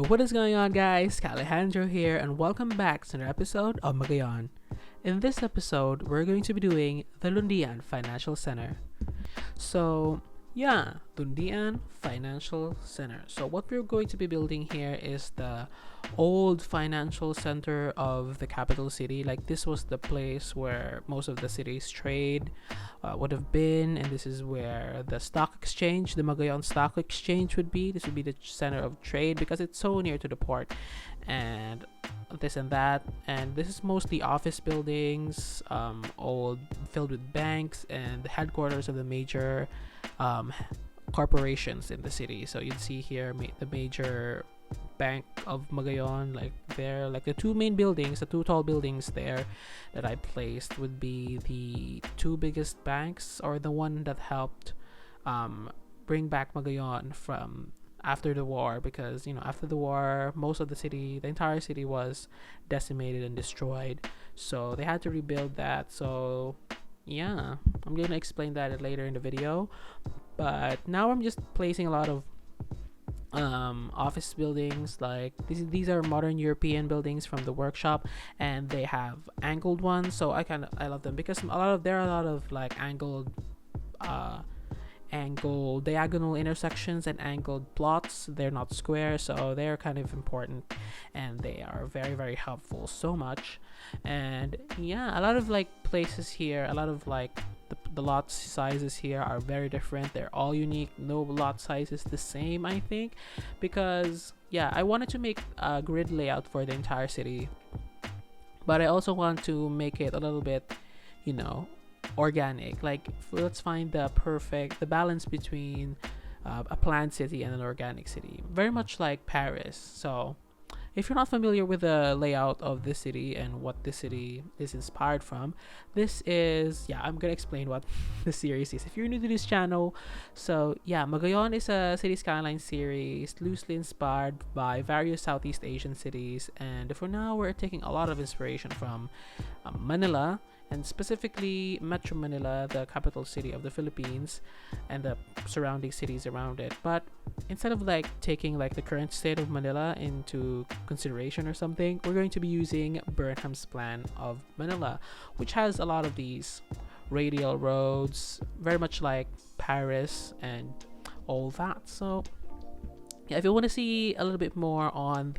What is going on, guys? Alejandro here, and welcome back to another episode of Magayon. In this episode, we're going to be doing the Lundian Financial Center. Lundian Financial Center. So what we're going to be building here is the old financial center of the capital city. Like, this was the place where most of the city's trade would have been, and this is where the stock exchange, the Magayon Stock Exchange, would be. This would be the center of trade because it's so near to the port, and this and that. And this is mostly office buildings, old, filled with banks and the headquarters of the major corporations in the city. So you'd see here the major bank of Magayon, like there, like the two main buildings, the two tall buildings there that I placed would be the two biggest banks, or the one that helped bring back Magayon from after the war, because after the war, most of the entire city was decimated and destroyed, so they had to rebuild that. So yeah, I'm gonna explain that later in the video, but now I'm just placing a lot of office buildings. Like these are modern European buildings from the workshop, and they have angled ones, so I love them because there are a lot of like angled diagonal intersections and angled plots. They're not square, so they're kind of important, and they are very, very helpful so much. And yeah, a lot of like places here, a lot of like the lot sizes here are very different. They're all unique. No lot size is the same, I think, because I wanted to make a grid layout for the entire city, but I also want to make it a little bit organic. Like, let's find the balance between a planned city and an organic city, very much like Paris. So if you're not familiar with the layout of this city and what this city is inspired from, this is I'm gonna explain what the series is if you're new to this channel. So Magayon is a city Skylines series loosely inspired by various Southeast Asian cities, and for now we're taking a lot of inspiration from Manila, and specifically Metro Manila, the capital city of the Philippines, and the surrounding cities around it. But instead of like taking like the current state of Manila into consideration or something, we're going to be using Burnham's plan of Manila, which has a lot of these radial roads, very much like Paris and all that. So if you want to see a little bit more on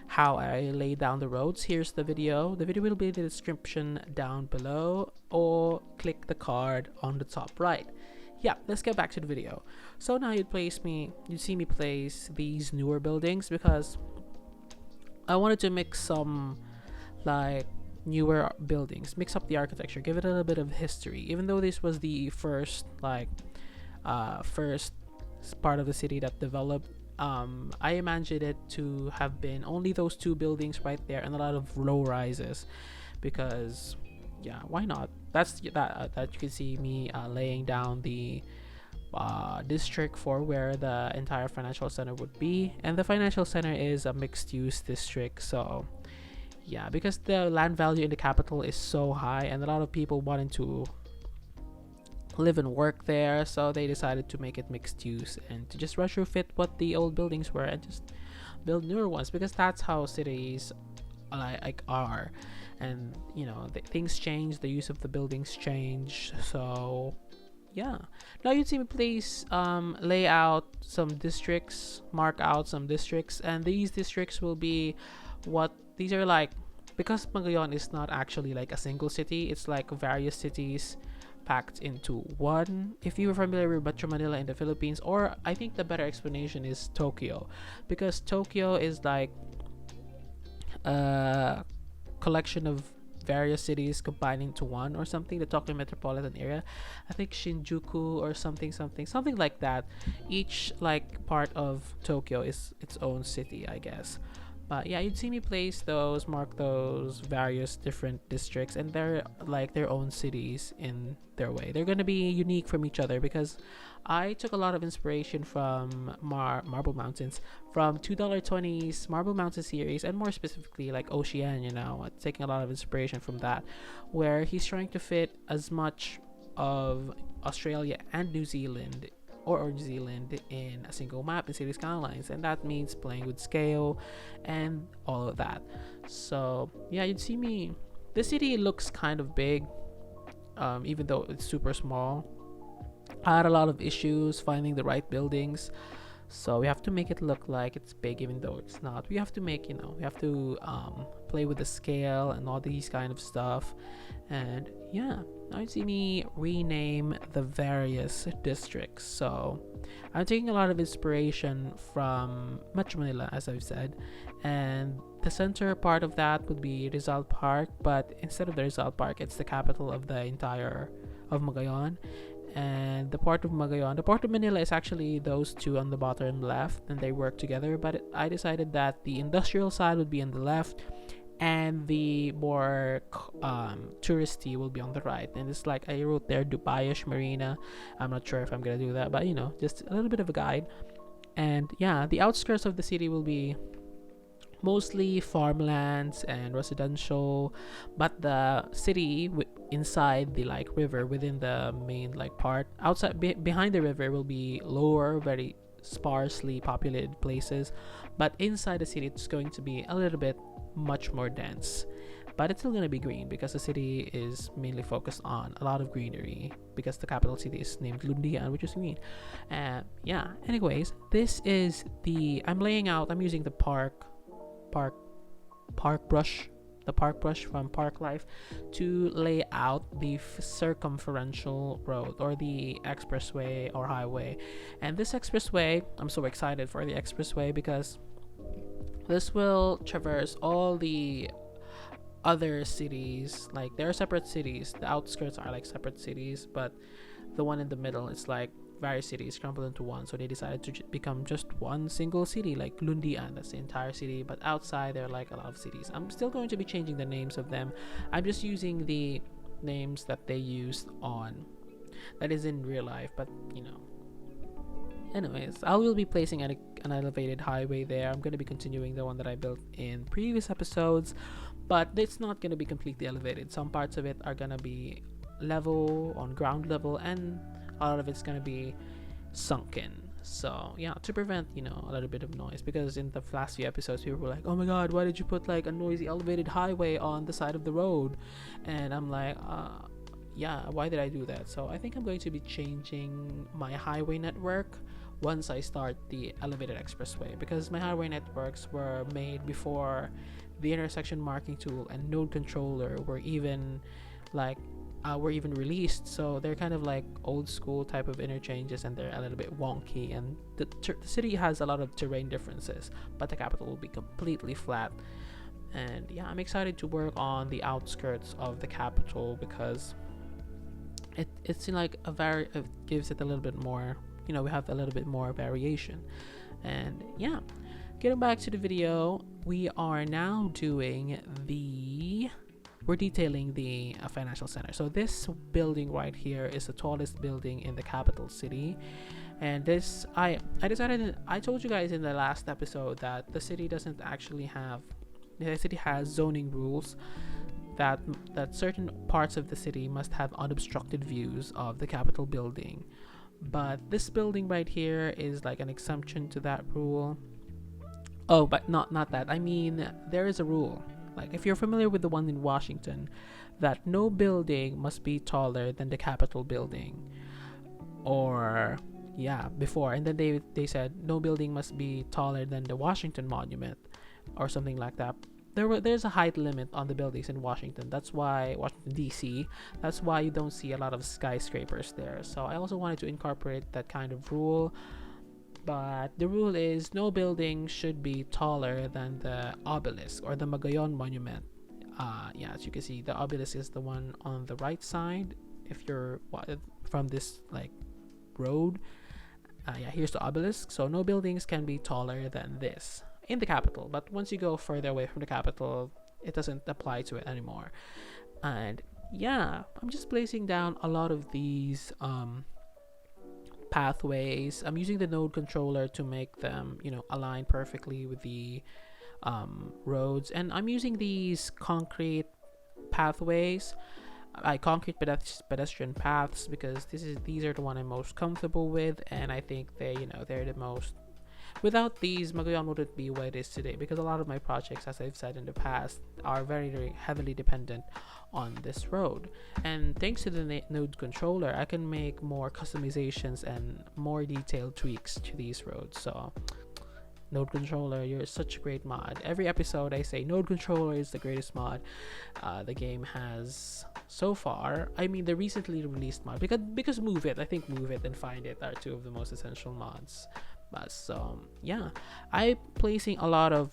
how I lay down the roads, here's the video. The video will be in the description down below, or click the card on the top right. Let's get back to the video. So now you'd see me place these newer buildings because I wanted to mix some like newer buildings, mix up the architecture, give it a little bit of history, even though this was the first part of the city that developed. I imagined it to have been only those two buildings right there and a lot of low rises, because why not? That you can see me laying down the district for where the entire financial center would be, and the financial center is a mixed-use district. So because the land value in the capital is so high and a lot of people wanted to live and work there, so they decided to make it mixed use and to just retrofit what the old buildings were and just build newer ones, because that's how cities are. And things change, the use of the buildings change. So now you'd see me please lay out some districts, mark out some districts, and these districts will be these are like, because Magayon is not actually like a single city, it's like various cities packed into one. If you were familiar with Metro Manila in the Philippines, or I think the better explanation is Tokyo, because Tokyo is like a collection of various cities combined into one or something, the Tokyo metropolitan area. I think Shinjuku or something like that. Each like part of Tokyo is its own city, I guess. But you'd see me mark those various different districts, and they're like their own cities in their way. They're going to be unique from each other because I took a lot of inspiration from Marble Mountains, from $2.20's Marble Mountain series, and more specifically like Ocean, taking a lot of inspiration from that, where he's trying to fit as much of Australia and New Zealand or New Zealand in a single map in City Skylines, and that means playing with scale and all of that. So yeah, you'd see me. The city looks kind of big, even though it's super small. I had a lot of issues finding the right buildings, so we have to make it look like it's big even though it's not. We have to make, we have to play with the scale and all these kind of stuff. And yeah, now you see me rename the various districts. So I'm taking a lot of inspiration from Metro Manila, as I've said, and the center part of that would be Rizal Park, but instead of the Rizal Park, it's the capital of the entire of Magayon. And the port of Magayon, the port of Manila is actually those two on the bottom left, and they work together. But I decided that the industrial side would be on the left, and the more touristy will be on the right. And it's like I wrote there, Dubaiish Marina. I'm not sure if I'm gonna do that, but just a little bit of a guide. And yeah, the outskirts of the city will be mostly farmlands and residential, but the city inside the river, within the main part outside behind the river, will be lower, very sparsely populated places, but inside the city it's going to be a little bit much more dense, but it's still going to be green because the city is mainly focused on a lot of greenery because the capital city is named Lundian, which is green. Yeah, anyways, this is I'm using the park brush from Park Life to lay out the circumferential road, or the expressway or highway. And this expressway, I'm so excited for the expressway because this will traverse all the other cities. Like, there are separate cities, the outskirts are like separate cities, but the one in the middle is like various cities crumbled into one, so they decided to become just one single city, like Lundian. That's the entire city, but outside there are like a lot of cities. I'm still going to be changing the names of them. I'm just using the names that they used that is in real life, but anyways, I will be placing an elevated highway there. I'm going to be continuing the one that I built in previous episodes, but it's not going to be completely elevated. Some parts of it are going to be level, on ground level, and a lot of it's going to be sunken. So yeah, to prevent a little bit of noise, because in the last few episodes people were like, oh my god, why did you put like a noisy elevated highway on the side of the road? And I'm like, yeah, why did I do that? So I think I'm going to be changing my highway network once I start the elevated expressway, because my highway networks were made before the intersection marking tool and node controller were even released. So they're kind of like old school type of interchanges, and they're a little bit wonky, and the city has a lot of terrain differences, but the capital will be completely flat. And yeah, I'm excited to work on the outskirts of the capital because it's like it gives it a little bit more, we have a little bit more variation. And yeah, getting back to the video, we are now we're detailing the financial center. So this building right here is the tallest building in the capital city, and this I told you guys in the last episode that the city has zoning rules that certain parts of the city must have unobstructed views of the Capitol building. But this building right here is like an exemption to that rule. Oh, but not that. I mean, there is a rule. Like, if you're familiar with the one in Washington, that no building must be taller than the Capitol building. Or, yeah, before. And then they said no building must be taller than the Washington Monument or something like that. There's a height limit on the buildings in Washington. That's why Washington DC. That's why you don't see a lot of skyscrapers there. So I also wanted to incorporate that kind of rule. But the rule is no building should be taller than the obelisk or the Magayon monument. Yeah, as you can see, the obelisk is the one on the right side. If you're from this like road, yeah, here's the obelisk. So no buildings can be taller than this in the capital. But once you go further away from the capital, it doesn't apply to it anymore. And yeah, I'm just placing down a lot of these pathways. I'm using the node controller to make them, align perfectly with the roads. And I'm using these concrete pathways concrete pedestrian paths, because these are the one I'm most comfortable with, and I think they're the most. Without these, Magayon wouldn't be what it is today, because a lot of my projects, as I've said in the past, are very, very heavily dependent on this road. And thanks to the node controller, I can make more customizations and more detailed tweaks to these roads. So node controller, you're such a great mod. Every episode I say node controller is the greatest mod the game has so far. I mean, the recently released mod, because Move It, I think Move It and Find It are two of the most essential mods. But so yeah, I'm placing a lot of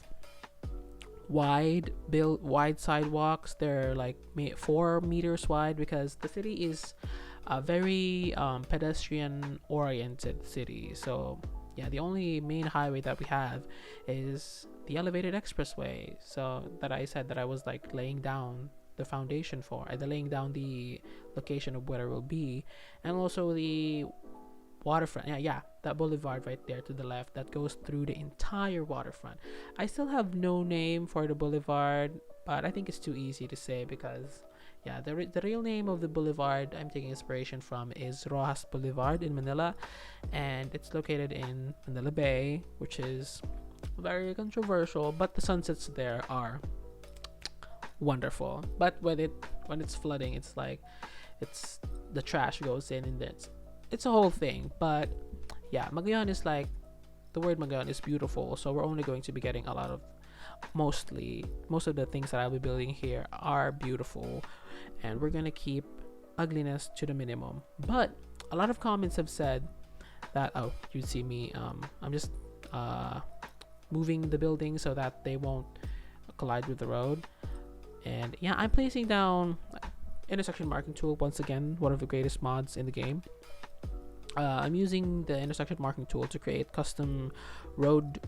wide sidewalks. They're like 4 meters wide, because the city is a very pedestrian oriented city. So yeah, the only main highway that we have is the elevated expressway. So that I said that I was like laying down the foundation for, laying down the location of where it will be, and also the waterfront. Yeah, that boulevard right there to the left that goes through the entire waterfront. I still have no name for the boulevard, but I think it's too easy to say, because yeah, the real name of the boulevard I'm taking inspiration from is Rojas Boulevard in Manila, and it's located in Manila Bay, which is very controversial, but the sunsets there are wonderful. But when it's flooding, it's like the trash goes in, and it's a whole thing. But yeah, Magayon is like, the word Magayon is beautiful, so we're only going to be getting a lot of, most of the things that I'll be building here are beautiful, and we're gonna keep ugliness to the minimum. But a lot of comments have said that, oh, you see me, I'm just moving the building so that they won't collide with the road. And yeah, I'm placing down intersection marking tool, once again, one of the greatest mods in the game. I'm using the intersection marking tool to create custom road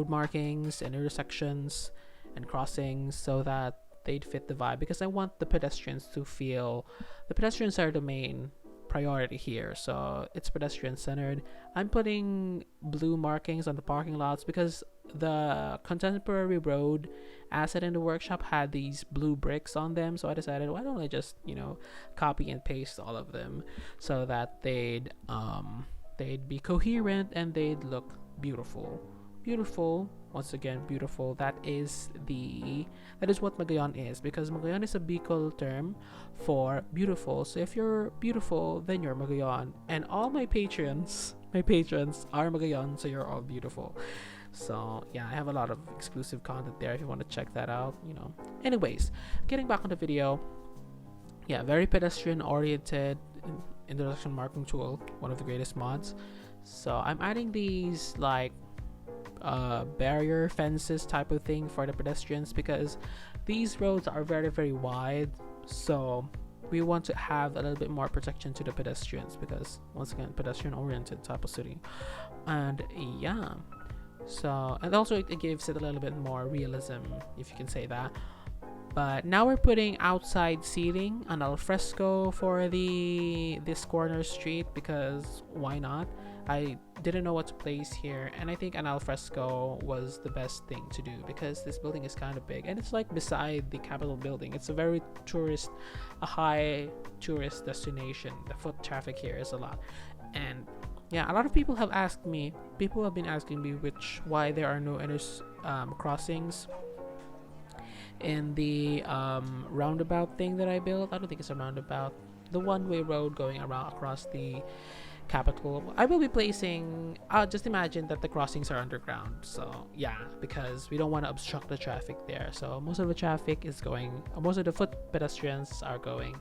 markings and intersections and crossings, so that they'd fit the vibe, because I want the pedestrians to feel, the pedestrians are the main priority here, so it's pedestrian centered. I'm putting blue markings on the parking lots, because the contemporary road asset in the workshop had these blue bricks on them, so I decided, why don't I just copy and paste all of them, so that they'd be coherent and they'd look beautiful. Once again, beautiful. That is what Magayon is, because Magayon is a Bicol term for beautiful. So if you're beautiful, then you're Magayon, and all my patrons are Magayon, so you're all beautiful. So yeah, I have a lot of exclusive content there if you want to check that out. Anyways, getting back on the video, yeah, very pedestrian oriented intersection marking tool, one of the greatest mods. So I'm adding these like barrier fences type of thing for the pedestrians, because these roads are very, very wide, so we want to have a little bit more protection to the pedestrians, because once again, pedestrian oriented type of city. And yeah, so, and also it gives it a little bit more realism, if you can say that. But now we're putting outside seating, an al fresco for this corner street, because why not? I didn't know what to place here, and I think an al fresco was the best thing to do, because this building is kind of big, and it's like beside the Capitol building. It's a high tourist destination. The foot traffic here is a lot, and yeah, a lot of people have been asking me why there are no crossings in the roundabout thing that I built. I don't think it's a roundabout, the one-way road going across the Capitol. I will be placing, just imagine that the crossings are underground, so yeah, because we don't want to obstruct the traffic there. So most of the foot pedestrians are going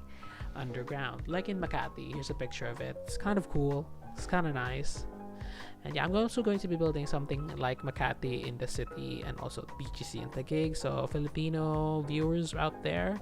underground, like in Makati. Here's a picture of it. It's kind of cool, it's kind of nice. And yeah, I'm also going to be building something like Makati in the city, and also BGC in Taguig. So Filipino viewers out there,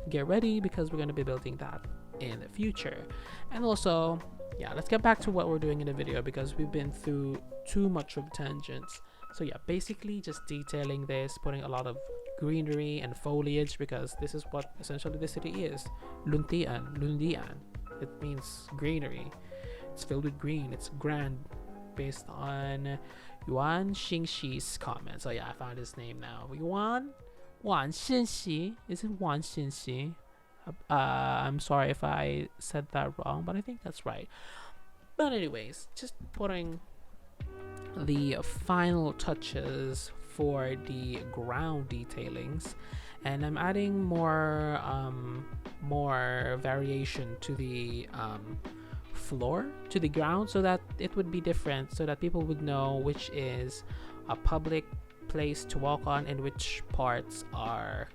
get ready, because we're going to be building that in the future. And also, yeah, let's get back to what we're doing in the video, because we've been through too much of tangents. So yeah, basically just detailing this, putting a lot of greenery and foliage, because this is what essentially the city is. Lundian. It means greenery. It's filled with green. It's grand, based on Yuan Xingxi's comment. So yeah, I found his name now. Wan Xingxi. Is it Wan Xingxi? I'm sorry if I said that wrong, but I think that's right. But anyways, just putting the final touches for the ground detailings, and I'm adding more variation to the floor, to the ground, so that it would be different, so that people would know which is a public place to walk on and which parts are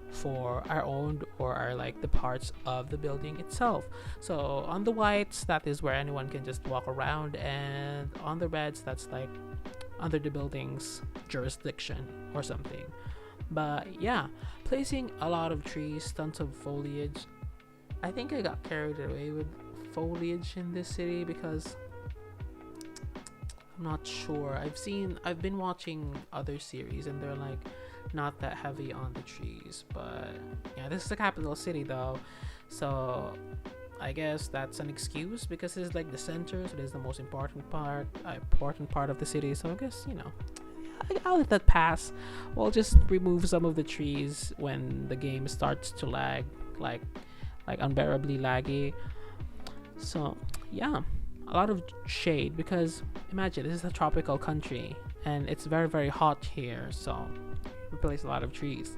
for our owned or are like the parts of the building itself. So on the whites, that is where anyone can just walk around, and on the reds, that's like under the building's jurisdiction or something. But yeah, placing a lot of trees, tons of foliage. I think I got carried away with foliage in this city because I'm not sure. I've been watching other series and they're like not that heavy on the trees. But yeah, this is the capital city though, so I guess that's an excuse because it's like the center, so it is the most important part of the city. So I guess, you know, I'll let that pass. We'll just remove some of the trees when the game starts to lag, like unbearably laggy. So yeah, a lot of shade because imagine this is a tropical country and it's very very hot here, so we place a lot of trees.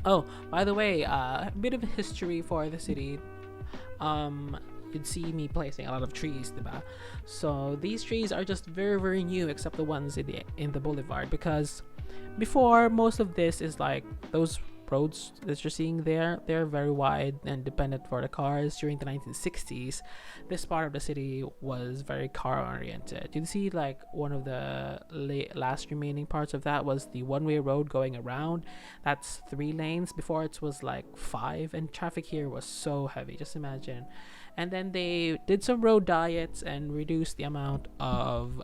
Oh, by the way, a bit of history for the city. You'd see me placing a lot of trees, diba? So these trees are just very very new, except the ones in the boulevard, because before, most of this is like those roads that you're seeing there, they're very wide and dependent for the cars. During the 1960s, this part of the city was very car oriented. You see, like one of the last remaining parts of that was the one-way road going around. That's 3 lanes. Before it was like 5, and traffic here was so heavy, just imagine. And then they did some road diets and reduced the amount of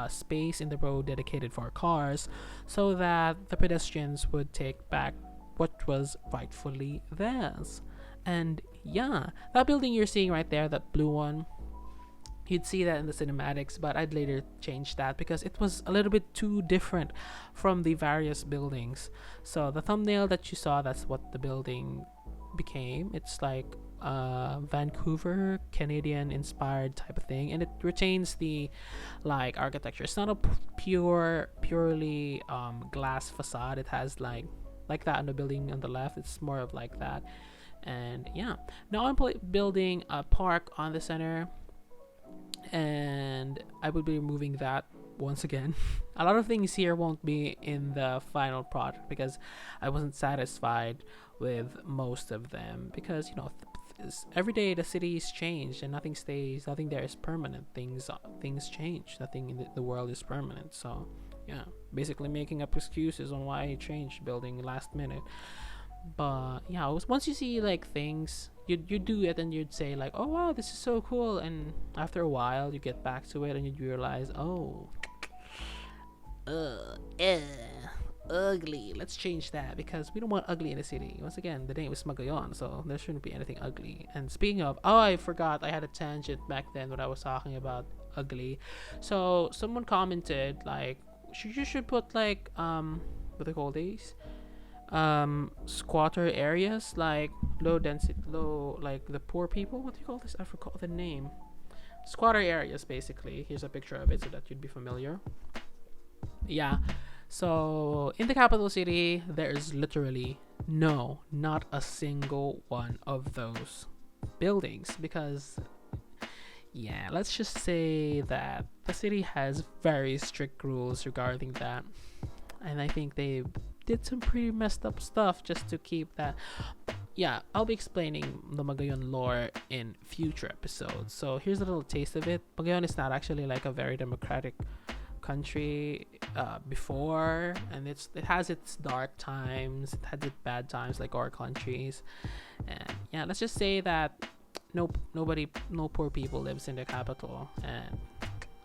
space in the road dedicated for cars, so that the pedestrians would take back what was rightfully theirs. And yeah, that building you're seeing right there, that blue one, you'd see that in the cinematics, but I'd later change that because it was a little bit too different from the various buildings. So the thumbnail that you saw, that's what the building became. It's like Vancouver Canadian inspired type of thing, and it retains the like architecture. It's not a purely glass facade. It has like that on the building on the left. It's more of like that. And yeah, now I'm building a park on the center, and I will be removing that once again. A lot of things here won't be in the final product because I wasn't satisfied with most of them, because you know, every day the cities change and nothing stays, nothing there is permanent. Things change, nothing in the world is permanent. So yeah, basically making up excuses on why I changed building last minute. But yeah, once you see like things, you do it and you'd say like, oh wow, this is so cool, and after a while you get back to it and you'd realize, oh, ugly, let's change that because we don't want ugly in the city. Once again, the name is Magayon, so there shouldn't be anything ugly. And speaking of, oh, I forgot, I had a tangent back then when I was talking about ugly. So someone commented like, you should put like what they call these squatter areas, like low density, like the poor people, what do you call this, I forgot the name. Squatter areas, basically. Here's a picture of it so that you'd be familiar. Yeah, so in the capital city, there's literally not a single one of those buildings, because yeah, let's just say that the city has very strict rules regarding that, and I think they did some pretty messed up stuff just to keep that. Yeah, I'll be explaining the Magayon lore in future episodes. So here's a little taste of it. Magayon is not actually like a very democratic country before, and it has its dark times, it had its bad times like our countries. And yeah, let's just say that no poor people lives in the capital. And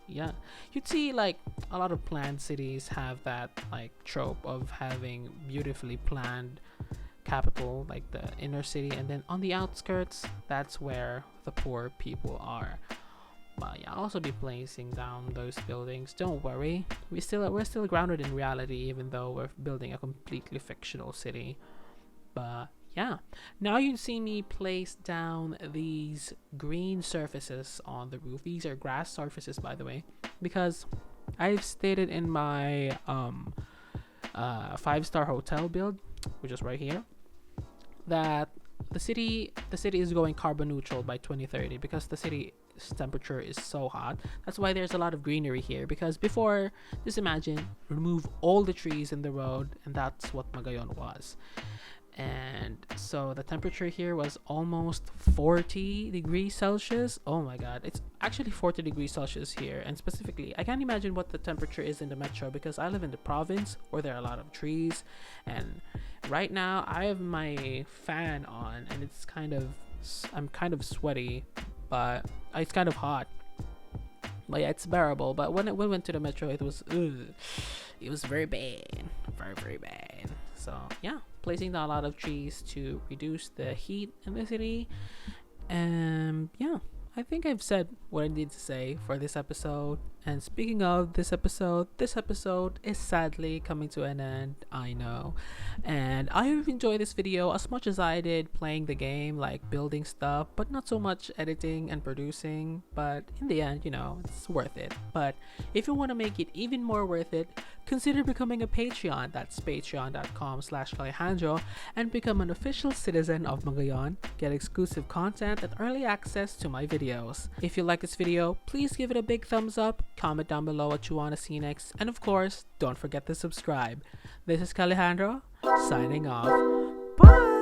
yeah, you'd see like a lot of planned cities have that like trope of having beautifully planned capital, like the inner city, and then on the outskirts, that's where the poor people are. But yeah, I'll also be placing down those buildings. Don't worry, we're still grounded in reality, even though we're building a completely fictional city. But yeah, now you see me place down these green surfaces on the roof. These are grass surfaces, by the way, because I've stated in my 5-star hotel build, which is right here, that the city is going carbon neutral by 2030 because the city's temperature is so hot. That's why there's a lot of greenery here, because before, just imagine, remove all the trees in the road, and that's what Magayon was. And so the temperature here was almost 40 degrees Celsius. Oh my god, it's actually 40 degrees Celsius here. And specifically, I can't imagine what the temperature is in the metro because I live in the province where there are a lot of trees. And right now I have my fan on and I'm kind of sweaty, but it's kind of hot. But yeah, it's bearable. But when we went to the metro, it was very bad, very bad. So yeah, placing down a lot of trees to reduce the heat in the city. And yeah, I think I've said what I need to say for this episode. And speaking of this episode is sadly coming to an end, I know. And I have enjoyed this video as much as I did playing the game, like building stuff, but not so much editing and producing. But in the end, it's worth it. But if you want to make it even more worth it, consider becoming a Patreon. That's patreon.com/Alejandro, and become an official citizen of Magayon. Get exclusive content and early access to my videos. If you like this video, please give it a big thumbs up, comment down below what you want to see next, and of course, don't forget to subscribe. This is Alejandro, signing off. Bye!